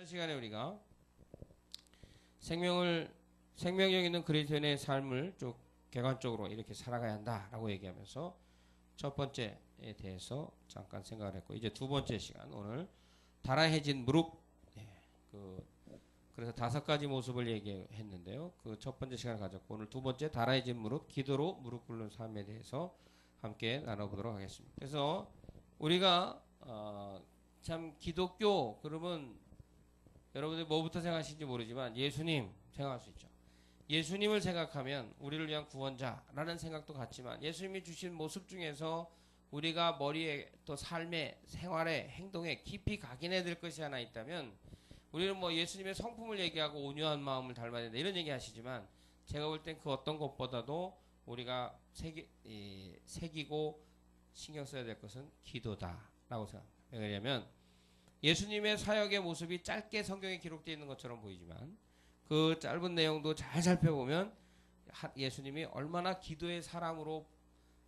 이번 시간에 우리가 생명력 있는 그리스도인의 삶을 쭉 객관적으로 이렇게 살아가야 한다라고 얘기하면서 첫 번째에 대해서 잠깐 생각을 했고, 이제 두 번째 시간, 오늘 달아해진 무릎, 그래서 5가지 모습을 얘기했는데요. 그 첫 번째 시간을 가졌고, 오늘 두 번째 달아해진 무릎, 기도로 무릎 꿇는 삶에 대해서 함께 나눠보도록 하겠습니다. 그래서 우리가 참 기독교 그러면 여러분들 뭐부터 생각하시는지 모르지만 예수님 생각할 수 있죠. 예수님을 생각하면 우리를 위한 구원자라는 생각도 같지만, 예수님이 주신 모습 중에서 우리가 머리에 또 삶에 생활에 행동에 깊이 각인해야 될 것이 하나 있다면, 우리는 뭐 예수님의 성품을 얘기하고 온유한 마음을 닮아야 된다 이런 얘기 하시지만, 제가 볼 땐 그 어떤 것보다도 우리가 새기고 신경 써야 될 것은 기도다라고 생각합니다. 왜냐하면 예수님의 사역의 모습이 짧게 성경에 기록되어 있는 것처럼 보이지만, 그 짧은 내용도 잘 살펴보면 예수님이 얼마나 기도의 사람으로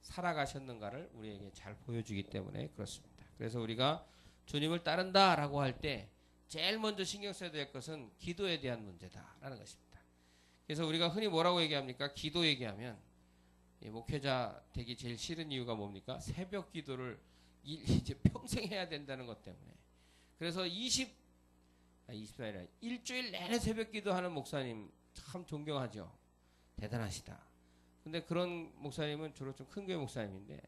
살아가셨는가를 우리에게 잘 보여주기 때문에 그렇습니다. 그래서 우리가 주님을 따른다라고 할 때 제일 먼저 신경 써야 될 것은 기도에 대한 문제다라는 것입니다. 그래서 우리가 흔히 뭐라고 얘기합니까? 기도 얘기하면 목회자 되기 제일 싫은 이유가 뭡니까? 새벽 기도를 이제 평생 해야 된다는 것 때문에. 그래서 24일 아니라 일주일 내내 새벽 기도하는 목사님 참 존경하죠. 대단하시다. 근데 그런 목사님은 주로 좀 큰 교회 목사님인데,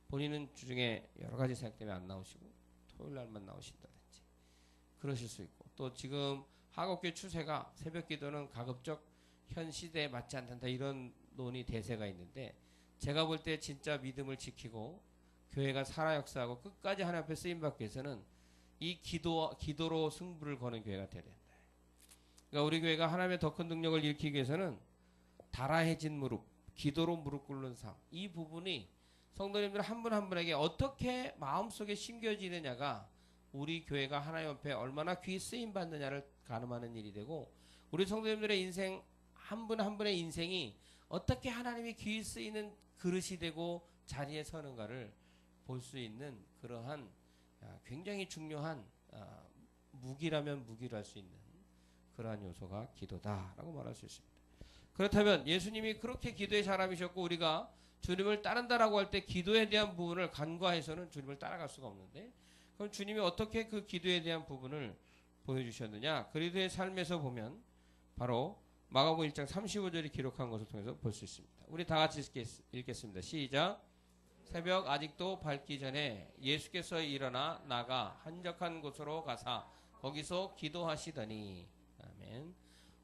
본인은 주중에 여러 가지 생각 때문에 안 나오시고 토요일 날만 나오신다든지 그러실 수 있고, 또 지금 한국교회 추세가 새벽 기도는 가급적 현 시대에 맞지 않는다 이런 논의 대세가 있는데, 제가 볼 때 진짜 믿음을 지키고 교회가 살아 역사하고 끝까지 하나님 앞에 쓰임받기 위해서는 이 기도로 승부를 거는 교회가 되어야 된다. 그러니까 우리 교회가 하나님의 더 큰 능력을 일으키기 위해서는 달아해진 무릎, 기도로 무릎 꿇는 삶, 이 부분이 성도님들 한 분 한 분에게 어떻게 마음속에 심겨지느냐가 우리 교회가 하나님 앞에 얼마나 귀 쓰임 받느냐를 가늠하는 일이 되고, 우리 성도님들의 인생 한 분 한 분의 인생이 어떻게 하나님이 귀 쓰이는 그릇이 되고 자리에 서는가를 볼 수 있는 그러한 굉장히 중요한 무기라면 무기로 할 수 있는 그러한 요소가 기도다라고 말할 수 있습니다. 그렇다면 예수님이 그렇게 기도의 사람이셨고, 우리가 주님을 따른다라고 할 때 기도에 대한 부분을 간과해서는 주님을 따라갈 수가 없는데, 그럼 주님이 어떻게 그 기도에 대한 부분을 보여주셨느냐? 그리스도의 삶에서 보면 바로 마가복음 1장 35절이 기록한 것을 통해서 볼 수 있습니다. 우리 다 같이 읽겠습니다. 시작. 새벽 아직도 밝기 전에 예수께서 일어나 나가 한적한 곳으로 가사 거기서 기도하시더니. 아멘.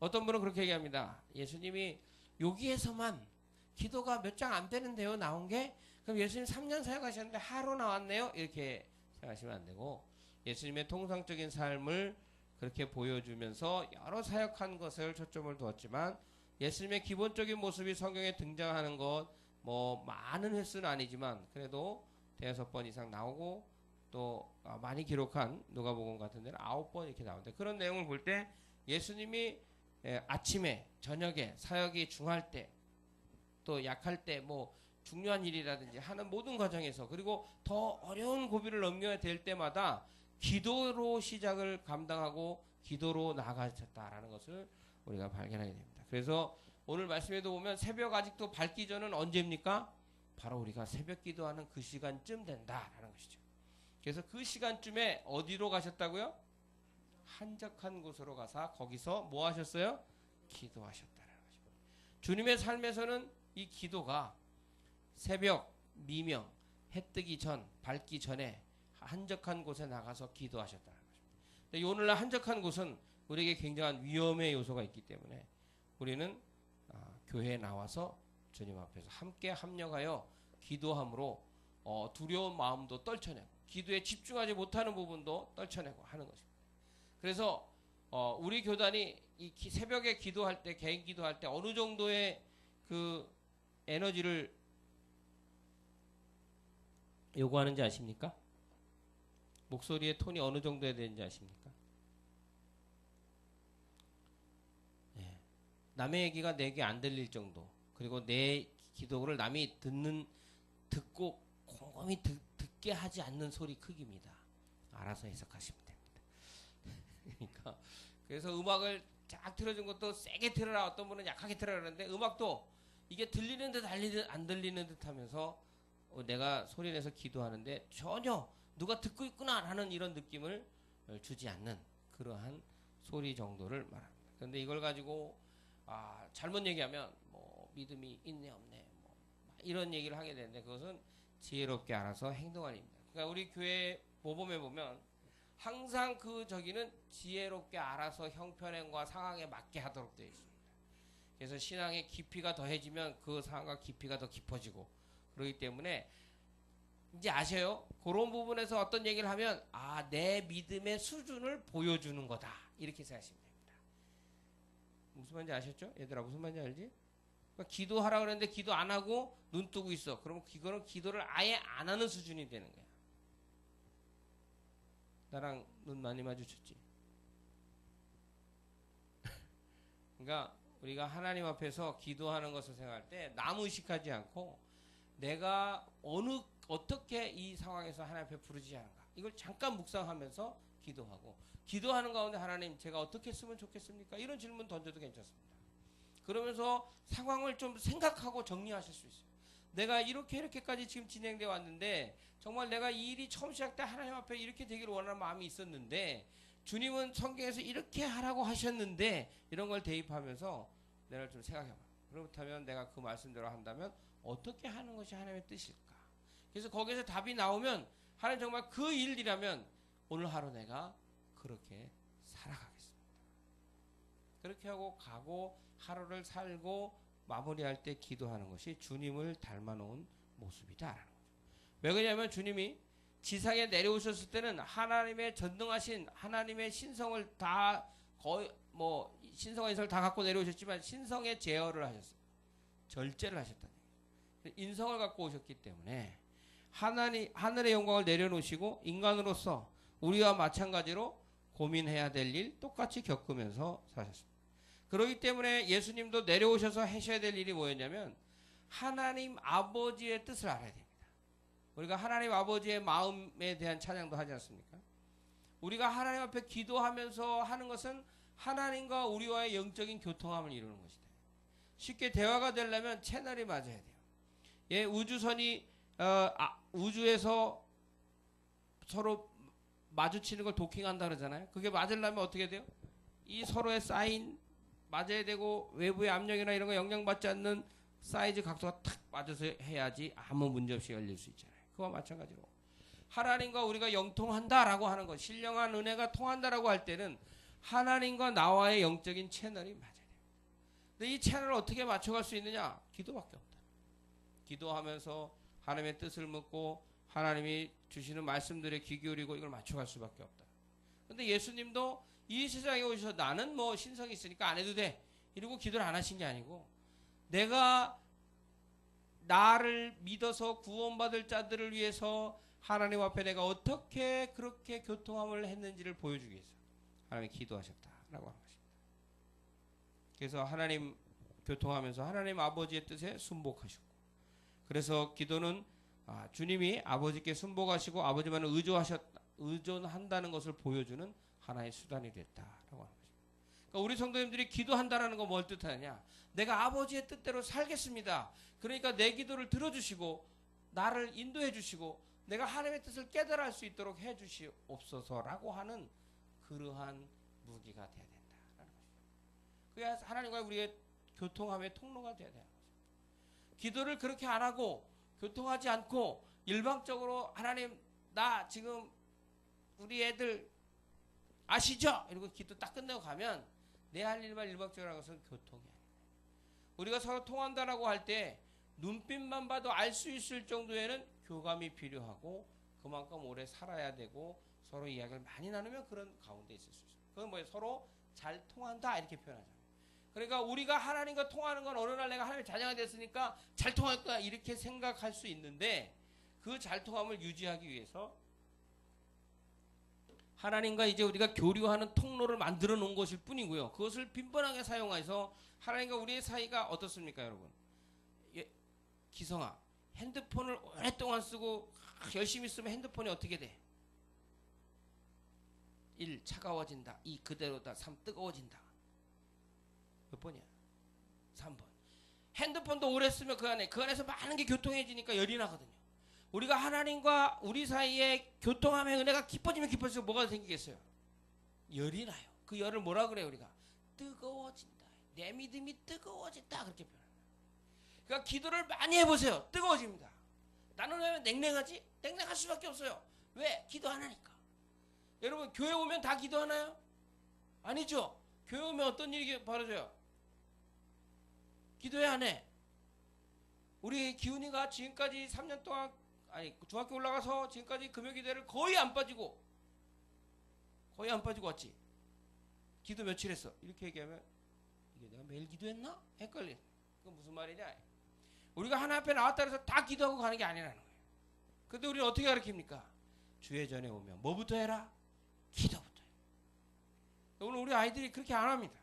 어떤 분은 그렇게 얘기합니다. 예수님이 여기에서만 기도가 몇 장 안 되는데요, 나온 게? 그럼 예수님 3년 사역하셨는데 하루 나왔네요? 이렇게 생각하시면 안 되고, 예수님의 통상적인 삶을 그렇게 보여주면서 여러 사역한 것을 초점을 두었지만, 예수님의 기본적인 모습이 성경에 등장하는 것 뭐 많은 횟수는 아니지만 그래도 5번 이상 나오고, 또 많이 기록한 누가복음 같은 데는 9번 이렇게 나오는데, 그런 내용을 볼 때 예수님이 아침에 저녁에 사역이 중할 때 또 약할 때 뭐 중요한 일이라든지 하는 모든 과정에서, 그리고 더 어려운 고비를 넘겨야 될 때마다 기도로 시작을 감당하고 기도로 나아가셨다라는 것을 우리가 발견하게 됩니다. 그래서 오늘 말씀에도 보면 새벽 아직도 밝기 전은 언제입니까? 바로 우리가 새벽 기도하는 그 시간쯤 된다라는 것이죠. 그래서 그 시간쯤에 어디로 가셨다고요? 한적한 곳으로 가서 거기서 뭐 하셨어요? 기도하셨다라는 것이죠. 주님의 삶에서는 이 기도가 새벽, 미명, 해 뜨기 전, 밝기 전에 한적한 곳에 나가서 기도하셨다는 것입니다. 오늘날 한적한 곳은 우리에게 굉장한 위험의 요소가 있기 때문에 우리는 교회에 나와서 주님 앞에서 함께 합력하여 기도함으로 두려운 마음도 떨쳐내고 기도에 집중하지 못하는 부분도 떨쳐내고 하는 것입니다. 그래서 우리 교단이 이 새벽에 기도할 때, 개인 기도할 때 어느 정도의 그 에너지를 요구하는지 아십니까? 목소리의 톤이 어느 정도 해야 되는지 아십니까? 네. 남의 얘기가 내게 안 들릴 정도, 그리고 내 기도를 남이 듣고 곰곰이 듣게 하지 않는 소리 크기입니다. 알아서 해석하시면 됩니다. 그러니까 그래서 음악을 쫙 틀어준 것도 세게 틀어라, 어떤 분은 약하게 틀어라 그러는데 음악도 이게 들리는 듯 안 들리는 듯 하면서 내가 소리내서 기도하는데 전혀 누가 듣고 있구나 라는 이런 느낌을 주지 않는 그러한 소리 정도를 말합니다. 그런데 이걸 가지고 잘못 얘기하면 뭐 믿음이 있네 없네 뭐 이런 얘기를 하게 되는데 그것은 지혜롭게 알아서 행동하는 입니다. 그러니까 우리 교회 모범에 보면 항상 그 저기는 지혜롭게 알아서 형편과 상황에 맞게 하도록 되어 있습니다. 그래서 신앙의 깊이가 더해지면 그 상황과 깊이가 더 깊어지고 그렇기 때문에 이제 아셔요? 그런 부분에서 어떤 얘기를 하면 내 믿음의 수준을 보여주는 거다 이렇게 생각하시면 됩니다. 무슨 말인지 아셨죠? 얘들아 무슨 말인지 알지? 그러니까 기도하라 그랬는데 기도 안 하고 눈 뜨고 있어. 그러면 이거는 기도를 아예 안 하는 수준이 되는 거야. 나랑 눈 많이 마주쳤지? 그러니까 우리가 하나님 앞에서 기도하는 것을 생각할 때 남 의식하지 않고 내가 어떻게 이 상황에서 하나님 앞에 부르지 않은가 이걸 잠깐 묵상하면서 기도하고 기도하는 가운데 하나님 제가 어떻게 했으면 좋겠습니까? 이런 질문 던져도 괜찮습니다. 그러면서 상황을 좀 생각하고 정리하실 수 있어요. 내가 이렇게까지 지금 진행되어 왔는데 정말 내가 이 일이 처음 시작 때 하나님 앞에 이렇게 되기를 원하는 마음이 있었는데 주님은 성경에서 이렇게 하라고 하셨는데 이런 걸 대입하면서 내가 좀 생각해봐. 그렇다면 내가 그 말씀대로 한다면 어떻게 하는 것이 하나님의 뜻일까? 그래서 거기서 답이 나오면 하나님 정말 그 일이라면 오늘 하루 내가 그렇게 살아가겠습니다. 그렇게 하고 가고 하루를 살고 마무리할 때 기도하는 것이 주님을 닮아놓은 모습이다라는 거죠. 왜 그러냐면 주님이 지상에 내려오셨을 때는 하나님의 전능하신 하나님의 신성을 다 거의 뭐 신성한 인성을 다 갖고 내려오셨지만 신성의 제어를 하셨어요. 절제를 하셨다는 얘기죠. 인성을 갖고 오셨기 때문에 하늘의 영광을 내려놓으시고 인간으로서 우리와 마찬가지로 고민해야 될 일 똑같이 겪으면서 사셨습니다. 그렇기 때문에 예수님도 내려오셔서 하셔야 될 일이 뭐였냐면 하나님 아버지의 뜻을 알아야 됩니다. 우리가 하나님 아버지의 마음에 대한 찬양도 하지 않습니까? 우리가 하나님 앞에 기도하면서 하는 것은 하나님과 우리와의 영적인 교통함을 이루는 것이다. 쉽게 대화가 되려면 채널이 맞아야 돼요. 예, 우주선이 우주에서 서로 마주치는 걸 도킹한다 그러잖아요. 그게 맞으려면 어떻게 돼요? 이 서로의 사인 맞아야 되고 외부의 압력이나 이런 거 영향받지 않는 사이즈 각도가 탁 맞아서 해야지 아무 문제 없이 열릴 수 있잖아요. 그와 마찬가지로 하나님과 우리가 영통한다라고 하는 것, 신령한 은혜가 통한다라고 할 때는 하나님과 나와의 영적인 채널이 맞아야 돼요. 근데 이 채널을 어떻게 맞춰갈 수 있느냐? 기도밖에 없다. 기도하면서 하나님의 뜻을 묻고 하나님이 주시는 말씀들에 귀 기울이고 이걸 맞춰갈 수밖에 없다. 근데 예수님도 이 세상에 오셔서 나는 뭐 신성이 있으니까 안 해도 돼 이러고 기도를 안 하신 게 아니고 내가 나를 믿어서 구원받을 자들을 위해서 하나님 앞에 내가 어떻게 그렇게 교통함을 했는지를 보여주기 위해서 하나님이 기도하셨다라고 하는 것입니다. 그래서 하나님 교통하면서 하나님 아버지의 뜻에 순복하셨고 그래서 기도는 주님이 아버지께 순복하시고 아버지만을 의존한다는 것을 보여주는 하나의 수단이 됐다라고 하는 것입니다. 그러니까 우리 성도님들이 기도한다라는 건 뭘 뜻하느냐? 내가 아버지의 뜻대로 살겠습니다. 그러니까 내 기도를 들어주시고 나를 인도해 주시고 내가 하나님의 뜻을 깨달아 할 수 있도록 해 주시옵소서라고 하는 그러한 무기가 돼야 된다라는 것입니다. 그래야 하나님과 우리의 교통함의 통로가 돼야 되는 것입니다. 기도를 그렇게 안 하고 교통하지 않고 일방적으로 하나님 나 지금 우리 애들 아시죠? 이러고 기도 딱 끝내고 가면 내 할 일만 일방적으로 하는 것은 교통이 아닙니다. 우리가 서로 통한다라고 할 때 눈빛만 봐도 알 수 있을 정도에는 교감이 필요하고 그만큼 오래 살아야 되고 서로 이야기를 많이 나누면 그런 가운데 있을 수 있어요. 그건 뭐예요? 서로 잘 통한다 이렇게 표현하잖아요. 그러니까 우리가 하나님과 통하는 건 어느 날 내가 하나님의 자녀가 됐으니까 잘 통할 거야 이렇게 생각할 수 있는데 그 잘 통함을 유지하기 위해서 하나님과 이제 우리가 교류하는 통로를 만들어 놓은 것일 뿐이고요. 그것을 빈번하게 사용해서 하나님과 우리의 사이가 어떻습니까, 여러분? 예, 기성아, 핸드폰을 오랫동안 쓰고 열심히 쓰면 핸드폰이 어떻게 돼? 1. 차가워진다. 2. 그대로다. 3. 뜨거워진다. 몇 번이야? 3번. 핸드폰도 오래 쓰면 그 안에서 많은 게 교통해지니까 열이 나거든요. 우리가 하나님과 우리 사이에 교통하면 은혜가 깊어지면 깊어질수록 뭐가 생기겠어요? 열이 나요. 그 열을 뭐라 그래요 우리가? 뜨거워진다. 내 믿음이 뜨거워진다. 그렇게 표현합니다. 그러니까 기도를 많이 해보세요. 뜨거워집니다. 나는 왜 냉랭하지? 냉랭할 수밖에 없어요. 왜? 기도하나니까. 여러분 교회 오면 다 기도하나요? 아니죠. 교회 오면 어떤 일이 벌어져요? 기도해 안 해? 우리 기훈이가 지금까지 3년 동안 중학교 올라가서 지금까지 금요기도를 거의 안 빠지고 왔지. 기도 며칠 했어? 이렇게 얘기하면 이게 내가 매일 기도했나? 헷갈려. 그건 무슨 말이냐? 우리가 하나님 앞에 나왔다 해서 다 기도하고 가는 게 아니라는 거예요. 근데 우리는 어떻게 가르칩니까? 주회 전에 오면 뭐부터 해라? 기도부터 해. 오늘 우리 아이들이 그렇게 안 합니다.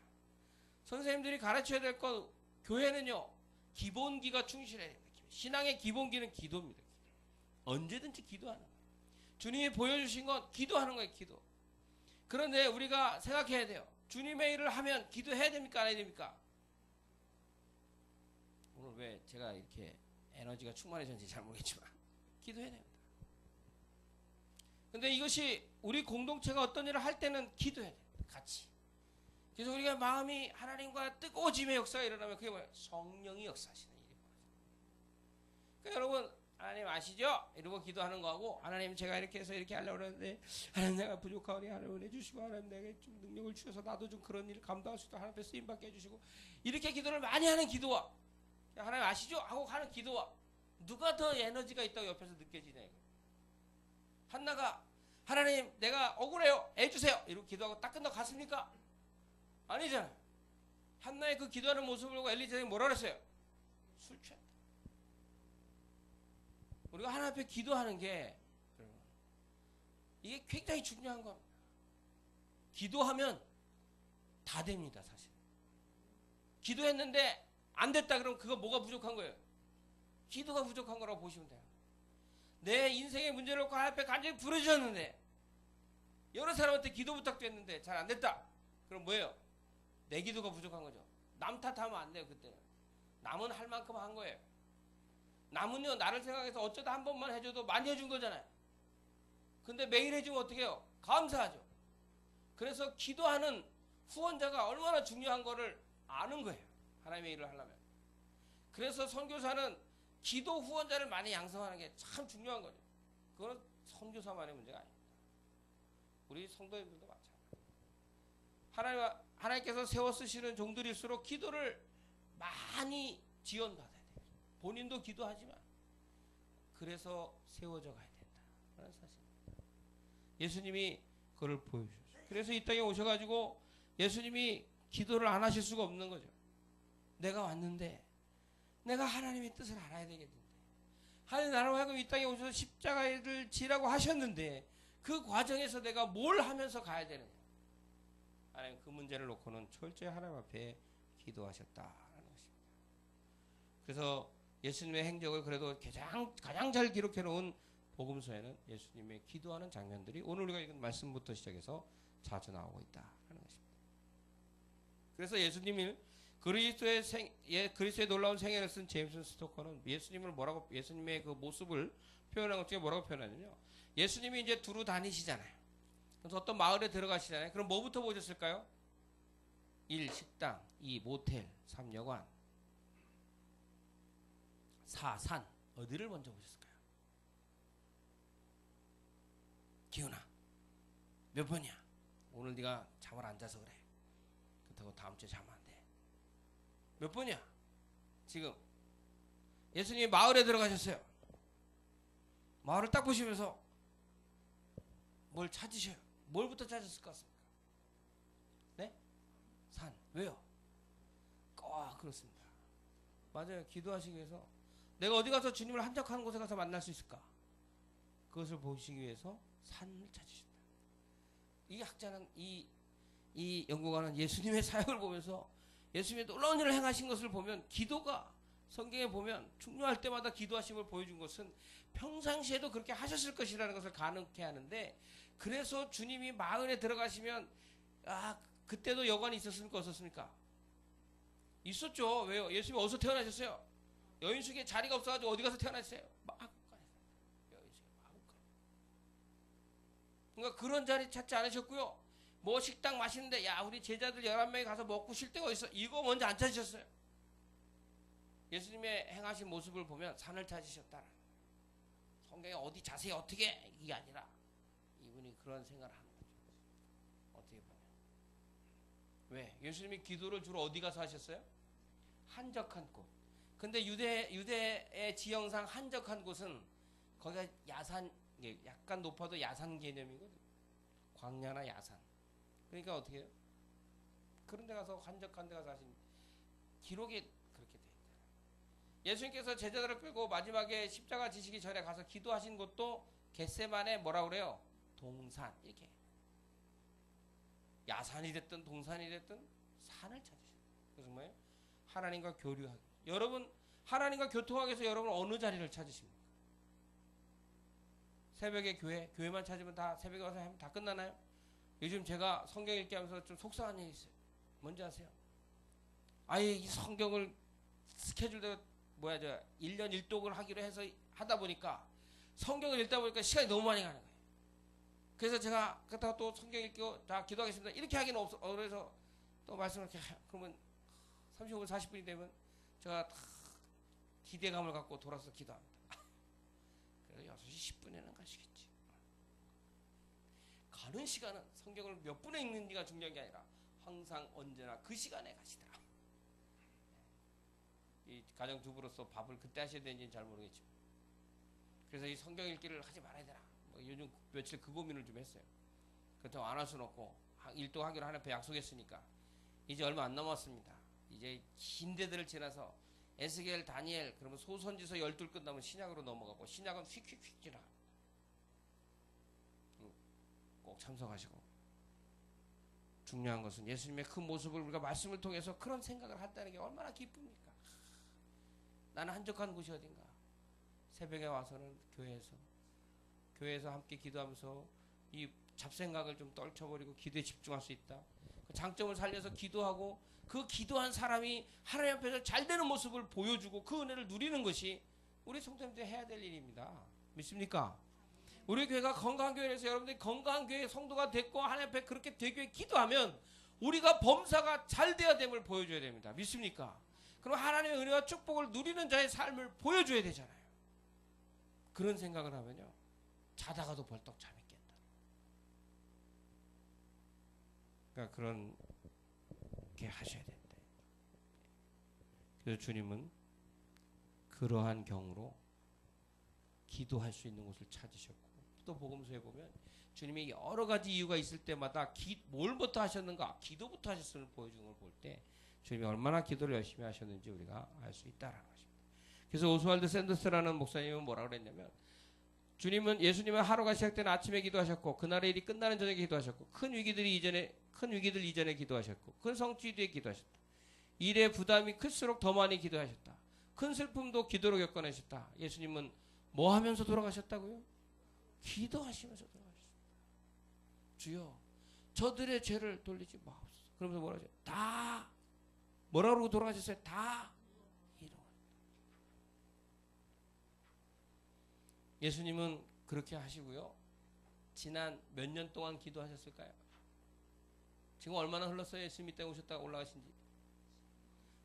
선생님들이 가르쳐야 될 건 교회는요 기본기가 충실해야 됩니다. 신앙의 기본기는 기도입니다. 언제든지 기도하는 거예요. 주님이 보여주신 건 기도하는 거예요. 기도. 그런데 우리가 생각해야 돼요. 주님의 일을 하면 기도해야 됩니까? 안 해야 됩니까? 오늘 왜 제가 이렇게 에너지가 충만해졌는지 잘 모르겠지만 기도해야 됩니다. 근데 이것이 우리 공동체가 어떤 일을 할 때는 기도해야 됩니다. 같이. 그래서 우리가 마음이 하나님과 뜨거워짐의 역사가 일어나면 그게 뭐예요? 성령이 역사하시는 일이 벌어져요. 그러니까 여러분 하나님 아시죠? 이러고 기도하는 거하고 하나님 제가 이렇게 해서 이렇게 하려고 그러는데 하나님 내가 부족하오니 하나님 은혜 주시고 하나님 내게 좀 능력을 주셔서 나도 좀 그런 일을 감당할 수 있도록 하나님 앞에 쓰임받게 해주시고 이렇게 기도를 많이 하는 기도와 하나님 아시죠? 하고 하는 기도와 누가 더 에너지가 있다고 옆에서 느껴지냐 이거. 한나가 하나님 내가 억울해요 해주세요 이러고 기도하고 딱 끝나고 갔습니까? 아니잖아요. 한나의 그 기도하는 모습을 보고 엘리자가 뭐라 그랬어요? 술 취했다. 우리가 하나님 앞에 기도하는 게 이게 굉장히 중요한 겁니다. 기도하면 다 됩니다. 사실 기도했는데 안 됐다 그러면 그거 뭐가 부족한 거예요? 기도가 부족한 거라고 보시면 돼요. 내 인생의 문제를 놓고 하나님 앞에 간절히 부르짖었는데 여러 사람한테 기도 부탁도 했는데 잘 안 됐다. 그럼 뭐예요? 내 기도가 부족한 거죠. 남 탓하면 안 돼요. 그때는 남은 할 만큼 한 거예요. 남은요 나를 생각해서 어쩌다 한 번만 해줘도 많이 해준 거잖아요. 근데 매일 해주면 어떻게 해요? 감사하죠. 그래서 기도하는 후원자가 얼마나 중요한 거를 아는 거예요. 하나님의 일을 하려면. 그래서 선교사는 기도 후원자를 많이 양성하는 게 참 중요한 거죠. 그건 선교사만의 문제가 아닙니다. 우리 성도님들도 마찬가지예요. 하나님께서 세워 쓰시는 종들일수록 기도를 많이 지원받아야 돼요. 본인도 기도하지만 그래서 세워져 가야 된다는 사실입니다. 예수님이 그걸 보여주셨어요. 그래서 이 땅에 오셔가지고 예수님이 기도를 안 하실 수가 없는 거죠. 내가 왔는데 내가 하나님의 뜻을 알아야 되겠는데 하나님 나라로 하여금 이 땅에 오셔서 십자가를 지라고 하셨는데 그 과정에서 내가 뭘 하면서 가야 되느냐. 하나님 그 문제를 놓고는 철저히 하나님 앞에 기도하셨다라는 것입니다. 그래서 예수님의 행적을 그래도 가장 잘 기록해 놓은 복음서에는 예수님의 기도하는 장면들이 오늘 우리가 읽은 말씀부터 시작해서 자주 나오고 있다라는 것입니다. 그래서 예수님이 그리스도의 놀라운 생애를 쓴 제임스 스토커는 예수님의 그 모습을 표현한 것 중에 뭐라고 표현하냐면요. 예수님이 이제 두루 다니시잖아요. 그래서 어떤 마을에 들어가시잖아요. 그럼 뭐부터 보셨을까요? 1. 식당 2. 모텔 3. 여관 4. 산 어디를 먼저 보셨을까요? 기훈아 몇 번이야? 오늘 네가 잠을 안 자서 그래. 그렇다고 다음 주에 자면 안 돼. 몇 번이야? 지금 예수님이 마을에 들어가셨어요. 마을을 딱 보시면서 뭘 찾으셔요? 뭘부터 찾으셨을 것 같습니까? 네? 산. 왜요? 그렇습니다. 맞아요. 기도하시기 위해서 내가 어디 가서 주님을 한적한 곳에 가서 만날 수 있을까? 그것을 보시기 위해서 산을 찾으신다. 이 학자는 이 연구가는 예수님의 사역을 보면서 예수님의 놀라운 일을 행하신 것을 보면 기도가 성경에 보면 중요할 때마다 기도하심을 보여준 것은 평상시에도 그렇게 하셨을 것이라는 것을 가능케 하는데 그래서 주님이 마흔에 들어가시면 그때도 여관이 있었습니까? 없었습니까? 있었죠. 왜요? 예수님이 어디서 태어나셨어요? 여인숙에 자리가 없어가지고 어디 가서 태어나셨어요? 마구간에서. 여인숙에 마구간. 그러니까 그런 자리 찾지 않으셨고요. 뭐 식당 맛있는데 야 우리 제자들 11명이 가서 먹고 쉴 데가 있어. 이거 먼저 안 찾으셨어요. 예수님의 행하신 모습을 보면 산을 찾으셨다. 성경에 어디 자세히 어떻게 이게 아니라 이분이 그런 생각을 하는 거죠. 어떻게 보면. 왜? 예수님이 기도를 주로 어디 가서 하셨어요? 한적한 곳. 근데 유대의 지형상 한적한 곳은 거기가 야산, 약간 높아도 야산 개념이거든. 광야나 야산. 그러니까 어떻게 해요? 그런 데 가서 한적한 데 가서 하신 기록이 그렇게 돼 있다. 예수님께서 제자들을 끌고 마지막에 십자가 지시기 전에 가서 기도하신 곳도 겟세마네 뭐라 그래요? 동산. 이렇게. 야산이 됐든 동산이 됐든 산을 찾으셔요. 그래서 뭐예요? 하나님과 교류하기. 여러분 하나님과 교통하기 위해서 여러분 어느 자리를 찾으십니까? 새벽에 교회만 찾으면 다 새벽에 와서 하면 다 끝나나요? 요즘 제가 성경 읽기 하면서 좀 속상한 일이 있어요. 뭔지 아세요? 아예 이 성경을 스케줄대로 1년 1독을 하기로 해서 하다 보니까 성경을 읽다 보니까 시간이 너무 많이 가는 거예요. 그래서 제가 그렇다고 또 성경 읽고 다 기도하겠습니다. 이렇게 하기는 없어. 그래서 또 말씀을 이렇게 그러면 35분 40분이 되면 제가 기대감을 갖고 돌아서 기도합니다. 그래서 6시 10분에는 가시겠지. 가는 시간은 성경을 몇 분에 읽는지가 중요한 게 아니라 항상 언제나 그 시간에 가시더라. 이 가정주부로서 밥을 그때 하셔야 되는지는 잘 모르겠지만 그래서 이 성경 읽기를 하지 말아야 되나 요즘 며칠 그 고민을 좀 했어요. 그렇다고 안 할 수는 없고 일도 하기로 하나님께 약속했으니까 이제 얼마 안 남았습니다. 이제 긴 데들을 지나서 에스겔, 다니엘 그러면 소선지서 12 끝나면 신약으로 넘어가고 신약은 휙휙휙 지나 꼭 참석하시고 중요한 것은 예수님의 그 모습을 우리가 말씀을 통해서 그런 생각을 한다는 게 얼마나 기쁩니까? 나는 한적한 곳이 어딘가? 새벽에 와서는 교회에서 함께 기도하면서 이 잡생각을 좀 떨쳐버리고 기도에 집중할 수 있다. 그 장점을 살려서 기도하고 그 기도한 사람이 하나님 앞에서 잘 되는 모습을 보여주고 그 은혜를 누리는 것이 우리 성도님들이 해야 될 일입니다. 믿습니까? 우리 교회가 건강한 교회에서 여러분들이 건강한 교회 성도가 됐고 하나님 앞에 그렇게 되기 위해 기도하면 우리가 범사가 잘 돼야 됨을 보여줘야 됩니다. 믿습니까? 그럼 하나님의 은혜와 축복을 누리는 자의 삶을 보여줘야 되잖아요. 그런 생각을 하면요 자다가도 벌떡 잠이 깬다. 그러니까 그렇게 하셔야 된다. 그래서 주님은 그러한 경우로 기도할 수 있는 곳을 찾으셨고 또 복음서에 보면 주님이 여러 가지 이유가 있을 때마다 뭘부터 하셨는가? 기도부터 하셨음을 보여주는 걸 볼 때 주님이 얼마나 기도를 열심히 하셨는지 우리가 알 수 있다라는 것입니다. 그래서 오스왈드 샌더스라는 목사님은 뭐라고 그랬냐면 예수님은 하루가 시작되는 아침에 기도하셨고 그날의 일이 끝나는 저녁에 기도하셨고 큰 위기들 이전에 기도하셨고 큰 성취 뒤에 기도하셨다. 일의 부담이 클수록 더 많이 기도하셨다. 큰 슬픔도 기도로 겪어내셨다. 예수님은 뭐 하면서 돌아가셨다고요? 기도하시면서 돌아가셨습니다. 주여 저들의 죄를 돌리지 마옵소서. 그러면서 뭐라 하죠? 다 뭐라고 그러고 돌아가셨어요? 다 이루었다. 예수님은 그렇게 하시고요. 지난 몇 년 동안 기도하셨을까요? 지금 얼마나 흘렀어요? 예수님이 땅에 오셨다가 올라가신지.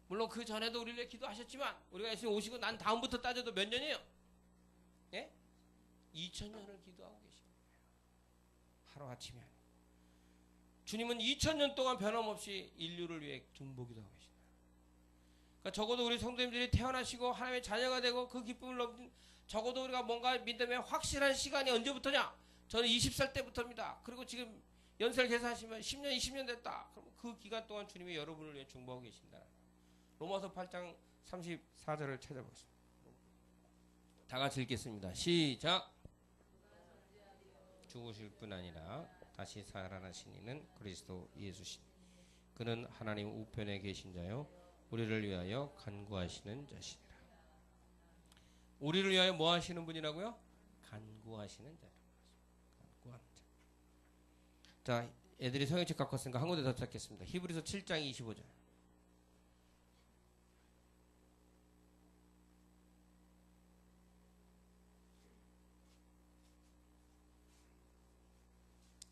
물론 그 전에도 우리를 위해 기도하셨지만 우리가 예수님 오시고 난 다음부터 따져도 몇 년이에요? 예? 2000년을 기도하고 계신 거예요. 하루아침이 아니에요. 주님은 2000년 동안 변함없이 인류를 위해 중보기도 하고 계신다. 그러니까 적어도 우리 성도님들이 태어나시고 하나님의 자녀가 되고 그 기쁨을 넘긴 적어도 우리가 뭔가 믿음의 확실한 시간이 언제부터냐? 저는 20살 때부터입니다. 그리고 지금 연세를 계산하시면 10년, 20년 됐다. 그럼 그 기간 동안 주님이 여러분을 위해 중보하고 계신다. 로마서 8장 34절을 찾아보겠습니다. 다 같이 읽겠습니다. 시작. 죽으실 뿐 아니라 다시 살아나신 이는 그리스도 예수시니 그는 하나님 우편에 계신 자요 우리를 위하여 간구하시는 자시니라. 우리를 위하여 뭐 하시는 분이라고요? 간구하시는 자라고. 간구하는 자. 자, 애들이 성경책 갖고 왔으니까 한 군데 더 찾겠습니다. 히브리서 7장 25절.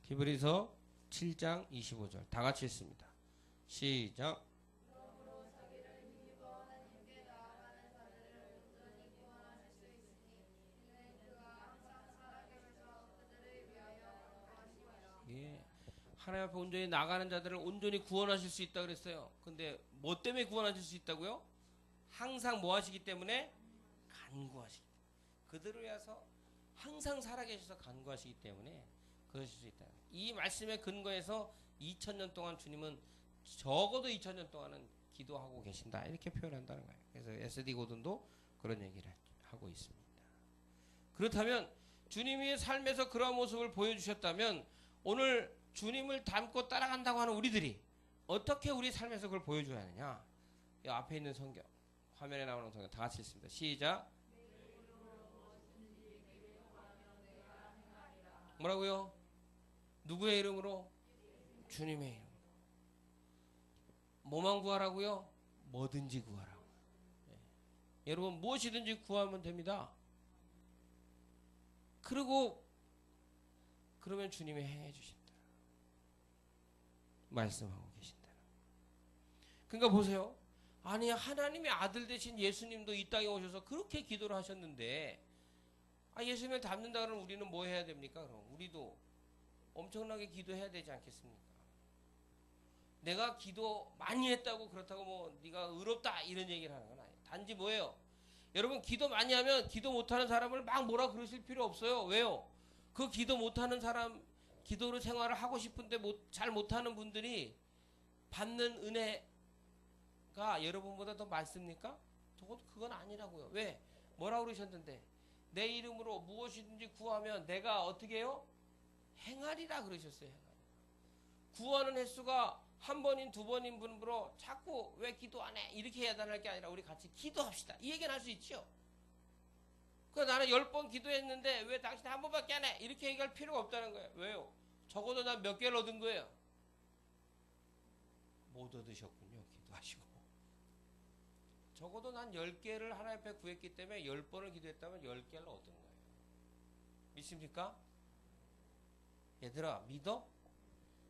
히브리서 7장 25절. 다 같이 읽습니다. 시작. 예. 하나님 앞에 온전히 나가는 자들을 온전히 구원하실 수 있다 그랬어요. 근데 뭐 때문에 구원하실 수 있다고요? 항상 뭐 하시기 때문에? 간구하시기 때문에. 그들을 위해서 항상 살아계셔서 간구하시기 때문에 그러실 수 있다. 이 말씀의 근거에서 2000년 동안 주님은 적어도 2000년 동안은 기도하고 계신다. 이렇게 표현한다는 거예요. 그래서 SD 고든도 그런 얘기를 하고 있습니다. 그렇다면 주님이 삶에서 그런 모습을 보여주셨다면 오늘 주님을 닮고 따라간다고 하는 우리들이 어떻게 우리 삶에서 그걸 보여줘야 하느냐? 이 앞에 있는 성경, 화면에 나오는 성경 다 같이 읽습니다. 시작. 뭐라고요? 누구의 이름으로? 주님의 이름으로. 뭐만 구하라고요? 뭐든지 구하라고. 예. 여러분 무엇이든지 구하면 됩니다. 그리고 그러면 주님이 행해 주신다. 말씀하고 계신다. 그러니까 보세요. 아니 하나님의 아들 되신 예수님도 이 땅에 오셔서 그렇게 기도를 하셨는데 예수님을 닮는다 그러면 우리는 뭐 해야 됩니까? 그럼 우리도 엄청나게 기도해야 되지 않겠습니까? 내가 기도 많이 했다고 그렇다고 뭐 네가 의롭다 이런 얘기를 하는 건 아니에요. 단지 뭐예요? 여러분 기도 많이 하면 기도 못하는 사람을 막 뭐라 그러실 필요 없어요. 왜요? 그 기도 못하는 사람 기도로 생활을 하고 싶은데 잘 못하는 분들이 받는 은혜가 여러분보다 더 많습니까? 그건 아니라고요. 왜? 뭐라고 그러셨는데 내 이름으로 무엇이든지 구하면 내가 어떻게 해요? 행하리라 그러셨어요. 구하는 횟수가 한 번인 두 번인 분으로 자꾸 왜 기도 안 해? 이렇게 해달랄 게 아니라 우리 같이 기도합시다. 이 얘기는 할 수 있죠. 나는 10번 기도했는데 왜 당신 한 번밖에 안 해? 이렇게 얘기할 필요가 없다는 거예요. 왜요? 적어도 난 몇 개를 얻은 거예요. 못 얻으셨군요. 기도하시고. 적어도 난 10개를 하나님 앞에 구했기 때문에 10번을 기도했다면 10개를 얻은 거예요. 믿습니까? 얘들아 믿어?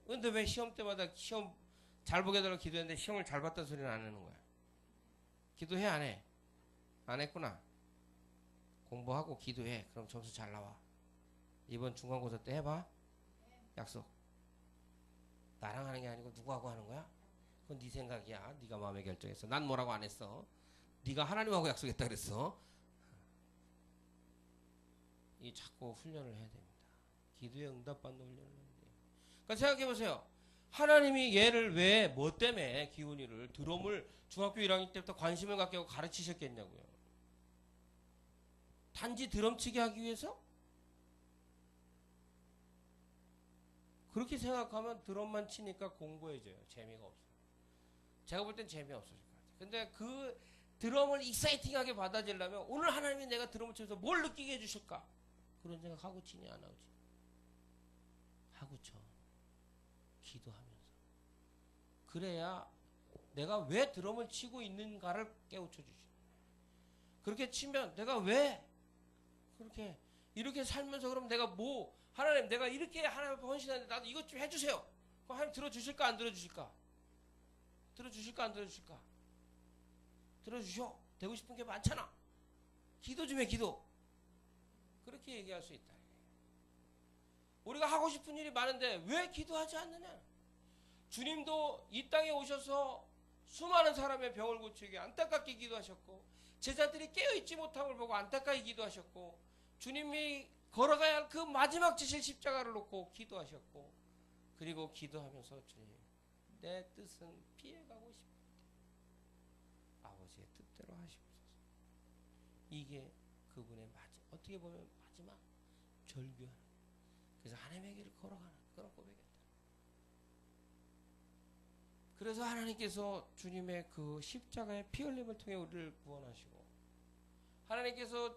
근데 왜 시험 때마다 시험 잘 보게 해달라고 기도했는데 시험을 잘 봤다는 소리는 안 하는 거야? 기도해 안 해? 안 했구나. 공부하고 기도해. 그럼 점수 잘 나와. 이번 중간고사 때 해봐. 약속. 나랑 하는 게 아니고 누구하고 하는 거야? 그건 네 생각이야. 네가 마음에 결정했어. 난 뭐라고 안 했어. 네가 하나님하고 약속했다 그랬어. 이 자꾸 훈련을 해야 됩니다. 기도에 응답받는 훈련을 해야 돼요. 그러니까 생각해보세요. 하나님이 얘를 왜 뭐 때문에 기훈이를 드럼을 중학교 1학년 때부터 관심을 갖게 하고 가르치셨겠냐고요. 단지 드럼치게 하기 위해서? 그렇게 생각하면 드럼만 치니까 공부해져요. 재미가 없어요. 제가 볼 땐 재미없어질 것 같아요. 근데 그 드럼을 익사이팅하게 받아들이려면 오늘 하나님이 내가 드럼을 치면서 뭘 느끼게 해주실까? 그런 생각 하고 치니 안 하지? 하고 쳐. 기도하면서. 그래야 내가 왜 드럼을 치고 있는가를 깨우쳐 주시는 거예요. 그렇게 치면 내가 왜 그렇게 이렇게 살면서 그럼 내가 뭐 하나님 내가 이렇게 하나님 앞에 헌신하는데 나도 이것 좀 해주세요. 그럼 하나님 들어주실까 안 들어주실까? 들어주실까 안 들어주실까? 들어주셔. 되고 싶은 게 많잖아. 기도 좀 해 기도. 그렇게 얘기할 수 있다. 우리가 하고 싶은 일이 많은데 왜 기도하지 않느냐? 주님도 이 땅에 오셔서 수많은 사람의 병을 고치게 안타깝게 기도하셨고 제자들이 깨어있지 못함을 보고 안타깝게 기도하셨고 주님이 걸어가야 할 그 마지막 지실 십자가를 놓고 기도하셨고 그리고 기도하면서 주님 내 뜻은 피해가고 싶은데 아버지의 뜻대로 하시옵소서. 이게 그분의 어떻게 보면 마지막 절규하는 그래서 하나님의 길을 걸어가는 그런 고백이었다. 그래서 하나님께서 주님의 그 십자가의 피 흘림을 통해 우리를 구원하시고 하나님께서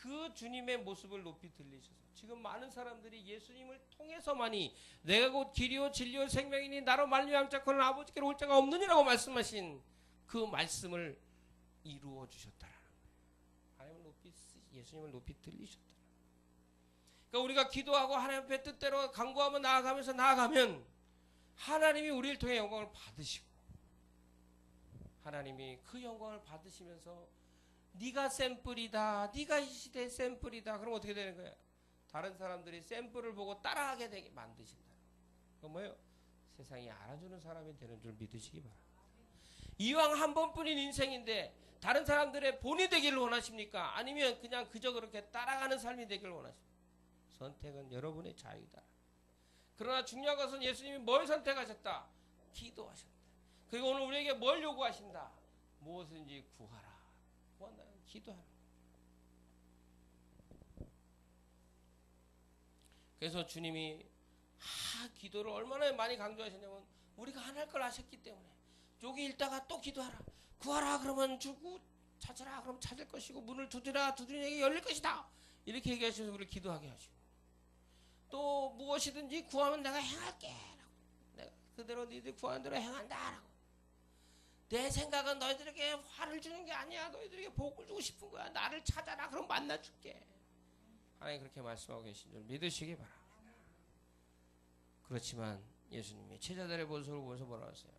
그 주님의 모습을 높이 들리셔서 지금 많은 사람들이 예수님을 통해서만이 내가 곧 길이요 진리요 생명이니 나로 말미암자고는 아버지께로 올 자가 없느니라고 말씀하신 그 말씀을 이루어 주셨다라는 거예요. 예수님을 높이 들리셨다. 그러니까 우리가 기도하고 하나님 앞에 뜻대로 간구하며 나아가면 하나님이 우리를 통해 영광을 받으시고 하나님이 그 영광을 받으시면서 네가 샘플이다. 네가 이 시대의 샘플이다. 그럼 어떻게 되는 거야? 다른 사람들이 샘플을 보고 따라하게 되게 만드신다. 그건 뭐예요? 세상이 알아주는 사람이 되는 줄 믿으시기 바랍니다. 이왕 한 번뿐인 인생인데 다른 사람들의 본이 되기를 원하십니까? 아니면 그냥 그저 그렇게 따라가는 삶이 되기를 원하십니까? 선택은 여러분의 자유다. 그러나 중요한 것은 예수님이 뭘 선택하셨다? 기도하셨다. 그리고 오늘 우리에게 뭘 요구하신다? 무엇인지 구하라. 구한다. 기도하라. 그래서 주님이 기도를 얼마나 많이 강조하셨냐면 우리가 안 할 걸 아셨기 때문에 여기 읽다가 또 기도하라. 구하라 그러면 주고 찾으라 그러면 찾을 것이고 문을 두드리라 두드리는 에게 열릴 것이다. 이렇게 얘기하셔서 우리를 기도하게 하시고 또 무엇이든지 구하면 내가 행할게 라고. 내가 그대로 너희들이 구하는 대로 행한다 라고. 내 생각은 너희들에게 화를 주는 게 아니야. 너희들에게 복을 주고 싶은 거야. 나를 찾아라 그럼 만나줄게. 하나님 그렇게 말씀하고 계신 줄 믿으시기 바랍니다. 그렇지만 예수님이 제자들의 모습을 보면서 뭐라고 하세요?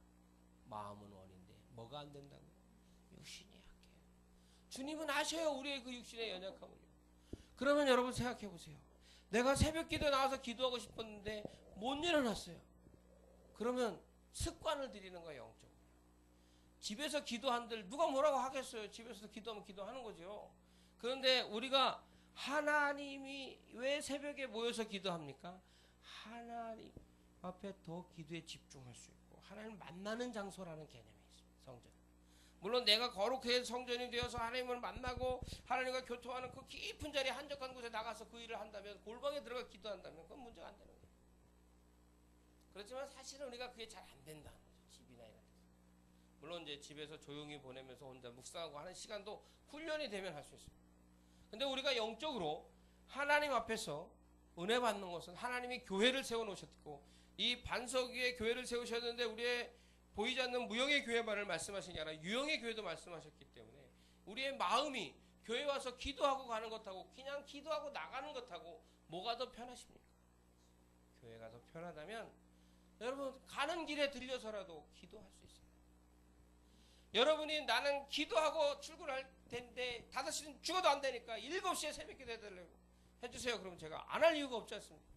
마음은 원인데 뭐가 안 된다고요? 육신이 약해요. 주님은 아셔요. 우리의 그 육신의 연약함을요. 그러면 여러분 생각해 보세요. 내가 새벽 기도에 나와서 기도하고 싶었는데 못 일어났어요. 그러면 습관을 들이는 거예요. 영적으로. 집에서 기도한들 누가 뭐라고 하겠어요. 집에서 기도하면 기도하는 거죠. 그런데 우리가 하나님이 왜 새벽에 모여서 기도합니까? 하나님 앞에 더 기도에 집중할 수 있고 하나님 만나는 장소라는 개념이 있습니다. 성전. 물론 내가 거룩한 성전이 되어서 하나님을 만나고 하나님과 교통하는 그 깊은 자리에 한적한 곳에 나가서 그 일을 한다면 골방에 들어가 기도한다면 그건 문제가 안 되는 거예요. 그렇지만 사실은 우리가 그게 잘 안 된다는 거죠. 집이나 이런 데서. 물론 이제 집에서 조용히 보내면서 혼자 묵상하고 하는 시간도 훈련이 되면 할 수 있습니다. 근데 우리가 영적으로 하나님 앞에서 은혜 받는 것은 하나님이 교회를 세워놓으셨고 이 반석 위에 교회를 세우셨는데 우리의 보이지 않는 무형의 교회만을 말씀하신 게 아니라 유형의 교회도 말씀하셨기 때문에 우리의 마음이 교회 와서 기도하고 가는 것하고 그냥 기도하고 나가는 것하고 뭐가 더 편하십니까? 교회가 더 편하다면 여러분 가는 길에 들려서라도 기도할 수 있어요. 여러분이 나는 기도하고 출근할 텐데 5시는 죽어도 안 되니까 7시에 새벽 기도 해달라고 해주세요. 그러면 제가 안 할 이유가 없지 않습니까?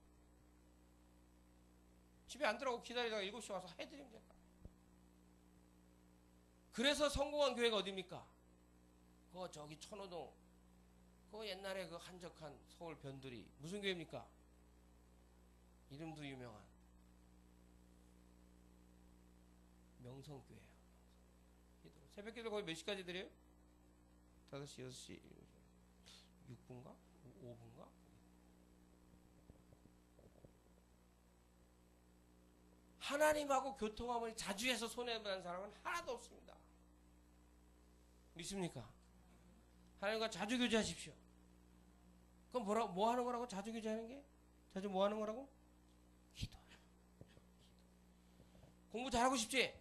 집에 안 들어가고 기다리다가 7시 와서 해드리면 될까? 그래서 성공한 교회가 어디입니까? 그거 저기 천호동 그거 옛날에 그 한적한 서울 변두리 무슨 교회입니까? 이름도 유명한 명성교회예요. 새벽 기도 거의 몇 시까지 드려요? 5시, 6시, 6분가? 5분가? 하나님하고 교통함을 자주 해서 손해보는 사람은 하나도 없습니다. 믿습니까? 하나님과 자주 교제하십시오. 그럼 뭐 하는 거라고? 자주 교제하는 게? 자주 뭐 하는 거라고? 기도. 공부 잘하고 싶지?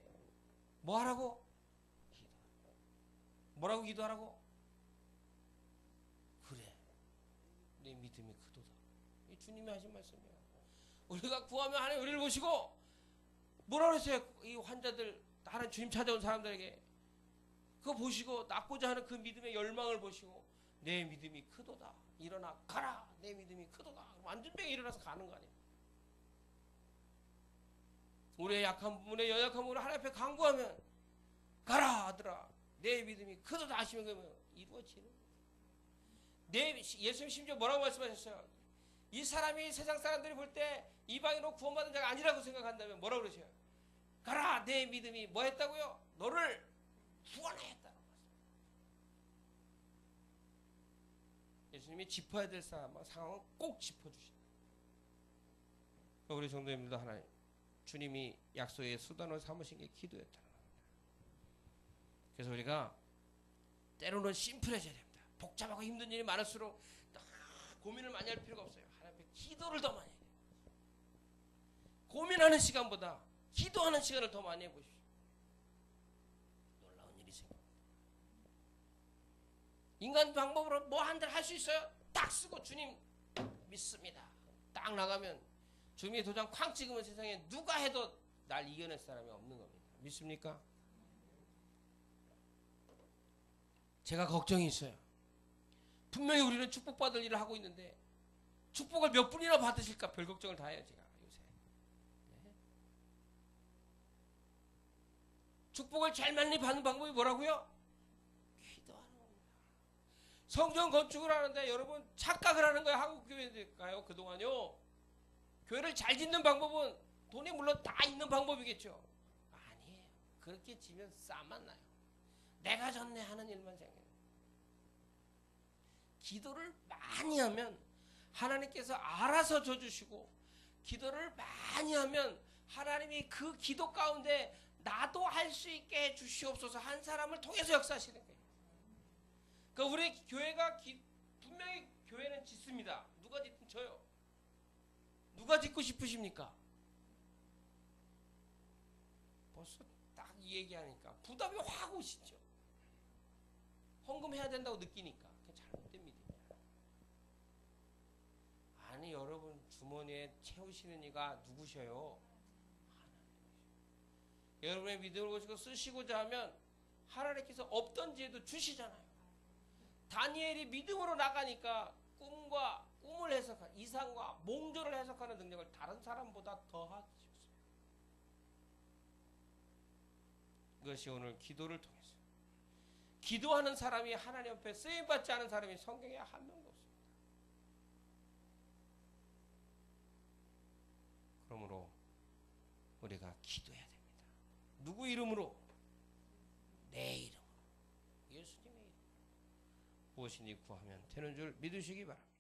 뭐 하라고? 기도. 뭐라고 기도하라고? 그래. 내 믿음이 크도다. 이 주님이 하신 말씀이야. 우리가 구하면 하나님 우리를 보시고 뭐라 그랬어요? 이 환자들 하나님 주님 찾아온 사람들에게 그거 보시고 낫고자 하는 그 믿음의 열망을 보시고 내 믿음이 크도다. 일어나 가라. 내 믿음이 크도다. 완전 병이 일어나서 가는 거 아니에요. 우리의 약한 부분에 연약한 부분을 하나님 앞에 간구하면 가라 아들아. 내 믿음이 크도다 하시면 그러면 이루어지는 거예요. 예수님 심지어 뭐라고 말씀하셨어요? 이 사람이 세상 사람들이 볼 때 이방인으로 구원받은 자가 아니라고 생각한다면 뭐라고 그러셔요? 가라 내 믿음이 뭐 했다고요? 너를 구원하였다는 말씀. 예수님이 짚어야 될 상황은 꼭 짚어주신다. 우리 성도님들도 하나님 주님이 약속의 수단으로 삼으신 게 기도였다는 겁니다. 그래서 우리가 때로는 심플해져야 됩니다. 복잡하고 힘든 일이 많을수록 고민을 많이 할 필요가 없어요. 하나님 앞에 기도를 더 많이 해요. 고민하는 시간보다 기도하는 시간을 더 많이 해보십시오. 놀라운 일이 생깁니다. 인간 방법으로 뭐 한 달 할 수 있어요? 딱 쓰고 주님 믿습니다. 딱 나가면 주님의 도장 쾅 찍으면 세상에 누가 해도 날 이겨낼 사람이 없는 겁니다. 믿습니까? 제가 걱정이 있어요. 분명히 우리는 축복받을 일을 하고 있는데 축복을 몇 분이나 받으실까 별 걱정을 다 해요. 제가 요새. 네. 축복을 잘 많이 받는 방법이 뭐라고요? 기도하는 겁니다. 성전 건축을 하는데 여러분 착각을 하는 거예요. 한국 교회일까요? 그동안요. 교회를 잘 짓는 방법은 돈이 물론 다 있는 방법이겠죠. 아니에요. 그렇게 지면 싸만 나요. 내가 졌네 하는 일만 생겨요. 기도를 많이 하면 하나님께서 알아서 줘주시고, 기도를 많이 하면 하나님이 그 기도 가운데 나도 할 수 있게 해주시옵소서 한 사람을 통해서 역사하시는 거예요. 그러니까 우리 교회가 분명히 교회는 짓습니다. 누가 짓든 저요. 누가 짓고 싶으십니까? 벌써 딱 이 얘기하니까 부담이 확 오시죠. 헌금해야 된다고 느끼니까. 그게 잘못된 믿음이야. 아니 여러분 주머니에 채우시는 이가 누구셔요? 하나님이시죠. 여러분의 믿음을 보시고 쓰시고자 하면 하나님께서 없던 지혜도 주시잖아요. 다니엘이 믿음으로 나가니까 꿈을 해석한 이상과 몽조를 해석하는 능력을 다른 사람보다 더 하셨어요. 그것이 오늘 기도를 통해서 기도하는 사람이 하나님 앞에 쓰임받지 않은 사람이 성경에 한 명도 없습니다. 그러므로 우리가 기도해야 됩니다. 누구 이름으로? 내 이름으로. 예수님의 이름으로. 무엇이니 구하면 되는 줄 믿으시기 바랍니다.